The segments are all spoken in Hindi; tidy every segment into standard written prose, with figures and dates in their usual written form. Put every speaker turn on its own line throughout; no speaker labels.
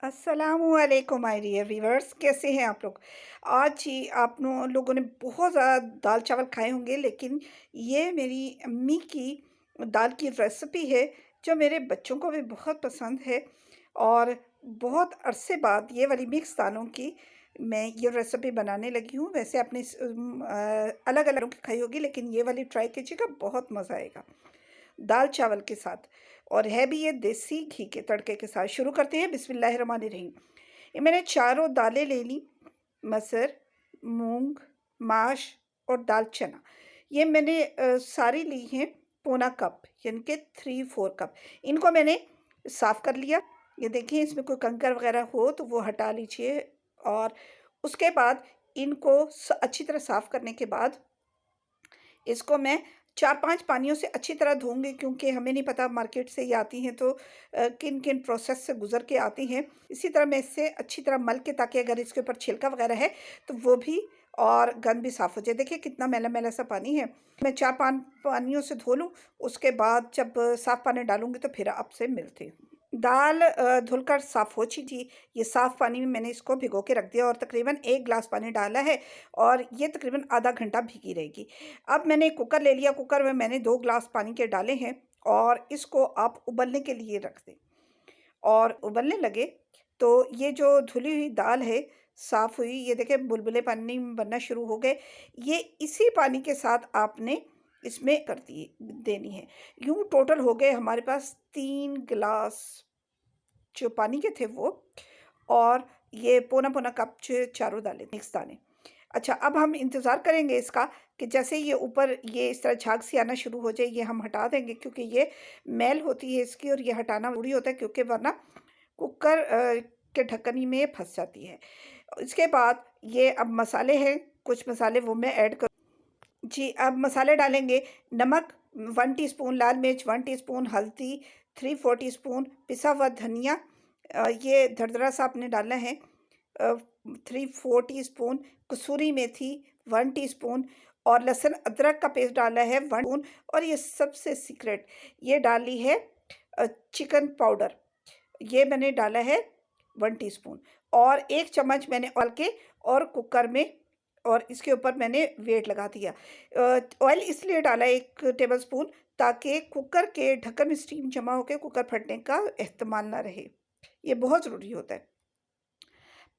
अस्सलामुअलैकुम माय डियर व्यूअर्स, कैसे हैं आप लोग। आज ही आप लोगों ने बहुत ज़्यादा दाल चावल खाए होंगे, लेकिन ये मेरी अम्मी की दाल की रेसिपी है जो मेरे बच्चों को भी बहुत पसंद है। और बहुत अरसे बाद ये वाली मिक्स दालों की मैं ये रेसिपी बनाने लगी हूँ। वैसे आपने अलग अलग की खाई होगी, लेकिन ये वाली ट्राई कीजिएगा, बहुत मज़ा आएगा दाल चावल के साथ। और है भी ये देसी घी के तड़के के साथ। शुरू करते हैं, बिस्मिल्लाहिर्रहमानिर्रहीम। ये मैंने चारों दालें ले ली, मसर, मूंग, माश और दाल चना। ये मैंने सारी ली हैं पौना कप, यानी कि 3-4 कप। इनको मैंने साफ़ कर लिया। ये देखिए, इसमें कोई कंकर वगैरह हो तो वो हटा लीजिए। और उसके बाद इनको अच्छी तरह साफ़ करने के बाद इसको मैं 4-5 पानियों से अच्छी तरह धोऊँगी, क्योंकि हमें नहीं पता मार्केट से ये आती हैं तो किन-किन प्रोसेस से गुज़र के आती हैं। इसी तरह मैं इससे अच्छी तरह मल के, ताकि अगर इसके ऊपर छिलका वग़ैरह है तो वो भी और गंद भी साफ़ हो जाए। देखिए कितना मैला-मैला सा पानी है। मैं 4-5 पानियों से धो लूँ, उसके बाद जब साफ़ पानी डालूँगी तो फिर आपसे मिलती हूँ। दाल धुलकर साफ़ हो चुकी थी। ये साफ़ पानी में मैंने इसको भिगो के रख दिया और तकरीबन 1 ग्लास पानी डाला है, और ये तकरीबन आधा घंटा भीगी रहेगी। अब मैंने कुकर ले लिया। कुकर में मैंने 2 ग्लास पानी के डाले हैं और इसको आप उबलने के लिए रख दें। और उबलने लगे तो ये जो धुली हुई दाल है, साफ़ हुई, ये देखें बुलबुले पानी बनना शुरू हो गए। ये इसी पानी के साथ आपने इसमें कर दिए देनी है। यूँ टोटल हो गए हमारे पास 3 गिलास जो पानी के थे वो, और ये पौना-पौना कप चारों दालें, मिक्स दालें। अच्छा, अब हम इंतज़ार करेंगे इसका कि जैसे ये ऊपर ये इस तरह झाग सी आना शुरू हो जाए, ये हम हटा देंगे, क्योंकि ये मैल होती है इसकी और ये हटाना ज़रूरी होता है, क्योंकि वरना कुकर के ढक्कन ही में ये फँस जाती है। इसके बाद ये अब मसाले हैं, कुछ मसाले वो मैं ऐड कर जी। अब मसाले डालेंगे। नमक 1 टीस्पून, लाल मिर्च 1 टीस्पून, हल्दी 3-4 टीस्पून, पिसा हुआ धनिया ये दरदरा सा आपने डालना है 3-4 टीस्पून, कसूरी मेथी 1 टीस्पून, और लहसुन अदरक का पेस्ट डाला है 1 टीस्पून। और ये सबसे सीक्रेट, ये डाली है चिकन पाउडर, ये मैंने डाला है 1 टीस्पून। और 1 चम्मच मैंने ऑयल के और कुकर में, और इसके ऊपर मैंने वेट लगा दिया। ऑयल इसलिए डाला 1 टेबलस्पून, ताकि कुकर के ढक्कन में स्टीम जमा होकर कुकर फटने का एहतमाल ना रहे। ये बहुत ज़रूरी होता है।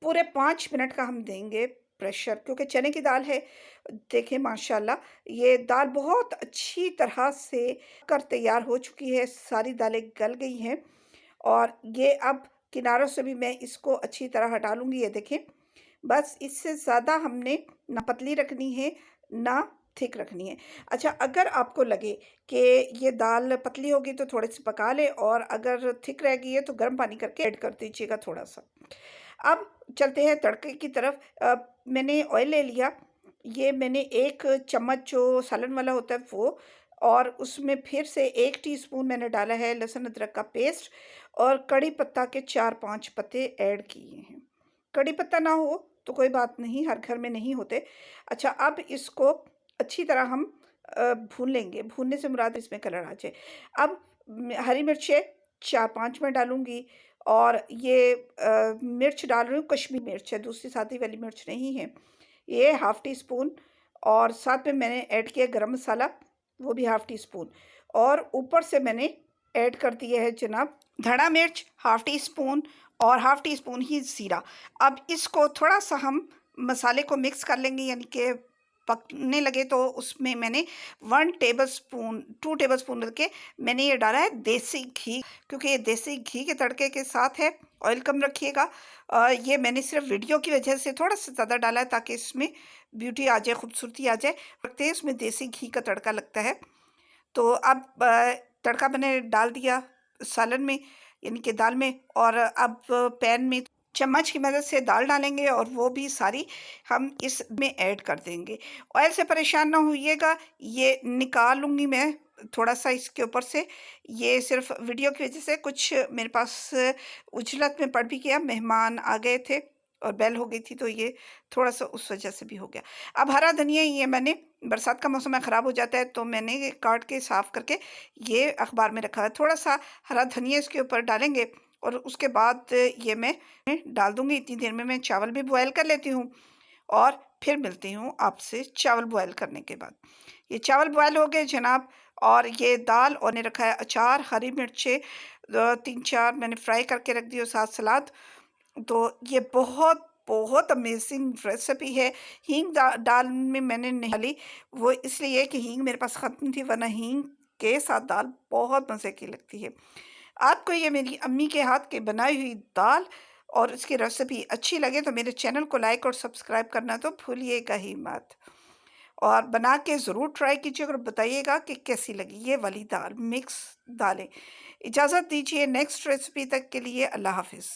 पूरे 5 मिनट का हम देंगे प्रेशर, क्योंकि चने की दाल है। देखें माशाल्लाह, ये दाल बहुत अच्छी तरह से कर तैयार हो चुकी है, सारी दालें गल गई हैं। और ये अब किनारों से भी मैं इसको अच्छी तरह हटा लूँगी। ये देखें, बस इससे ज़्यादा हमने ना पतली रखनी है ना थिक रखनी है। अच्छा, अगर आपको लगे कि ये दाल पतली होगी तो थोड़े से पका लें, और अगर थिक रह गई है तो गर्म पानी करके ऐड कर दीजिएगा थोड़ा सा। अब चलते हैं तड़के की तरफ। मैंने ऑयल ले लिया। ये मैंने 1 चम्मच जो सालन वाला होता है वो, और उसमें फिर से 1 टीस्पून मैंने डाला है लहसुन अदरक का पेस्ट, और कड़ी पत्ता के 4-5 पत्ते ऐड किए हैं। कड़ी पत्ता ना हो तो कोई बात नहीं, हर घर में नहीं होते। अच्छा, अब इसको अच्छी तरह हम भून लेंगे। भूनने से मुराद इसमें कलर आ जाए। अब हरी मिर्चें 4-5 मैं डालूँगी, और ये मिर्च डाल रही हूँ, कश्मीरी मिर्च है, दूसरी सादी वाली मिर्च नहीं है। ये हाफ़ टी स्पून, और साथ में मैंने ऐड किया गरम मसाला, वो भी हाफ़ टी स्पून। और ऊपर से मैंने ऐड कर दिया है जनाब धड़ा मिर्च हाफ़ टी स्पून, और हाफ़ टी स्पून ही ज़ीरा। अब इसको थोड़ा-सा हम मसाले को मिक्स कर लेंगे, यानी कि पकने लगे तो उसमें मैंने 1 टेबलस्पून 2 टेबलस्पून करके मैंने ये डाला है देसी घी, क्योंकि ये देसी घी के तड़के के साथ है। ऑयल कम रखिएगा। ये मैंने सिर्फ वीडियो की वजह से थोड़ा सा ज़्यादा डाला है, ताकि इसमें ब्यूटी आ जाए, खूबसूरती आ जाए। रखते हैं, इसमें देसी घी का तड़का लगता है। तो अब तड़का मैंने डाल दिया सालन में, यानी कि दाल में। और अब पैन में चम्मच की मदद से दाल डालेंगे, और वो भी सारी हम इसमें ऐड कर देंगे। ऑयल से परेशान ना होइएगा, ये निकाल लूँगी मैं थोड़ा सा इसके ऊपर से। ये सिर्फ वीडियो की वजह से कुछ मेरे पास उछलत में पड़ भी गया, मेहमान आ गए थे और बेल हो गई थी, तो ये थोड़ा सा उस वजह से भी हो गया। अब हरा धनिया, ये मैंने, बरसात का मौसम है, ख़राब हो जाता है, तो मैंने ये काट के साफ़ करके ये अखबार में रखा है। थोड़ा सा हरा धनिया इसके ऊपर डालेंगे, और उसके बाद ये मैं डाल दूँगी। इतनी देर में मैं चावल भी बॉयल कर लेती हूँ और फिर मिलती हूँ आपसे चावल बॉयल करने के बाद। ये चावल बॉयल हो गए जनाब, और ये दाल और ने रखा है अचार, हरी मिर्चें 3-4 मैंने फ्राई करके रख दी और साथ सलाद। तो ये बहुत बहुत अमेजिंग रेसिपी है। हींग दाल में मैंने नहीं डाली, वो इसलिए कि हींग मेरे पास ख़त्म थी, वरना हींग के साथ दाल बहुत मज़े की लगती है। आपको ये मेरी अम्मी के हाथ की बनाई हुई दाल और इसकी रेसिपी अच्छी लगे तो मेरे चैनल को लाइक और सब्सक्राइब करना तो भूलिएगा ही मत, और बना के ज़रूर ट्राई कीजिएगा और बताइएगा कि कैसी लगी ये वाली दाल, मिक्स दालें। इजाज़त दीजिए, नेक्स्ट रेसिपी तक के लिए अल्लाह हाफ़िज़।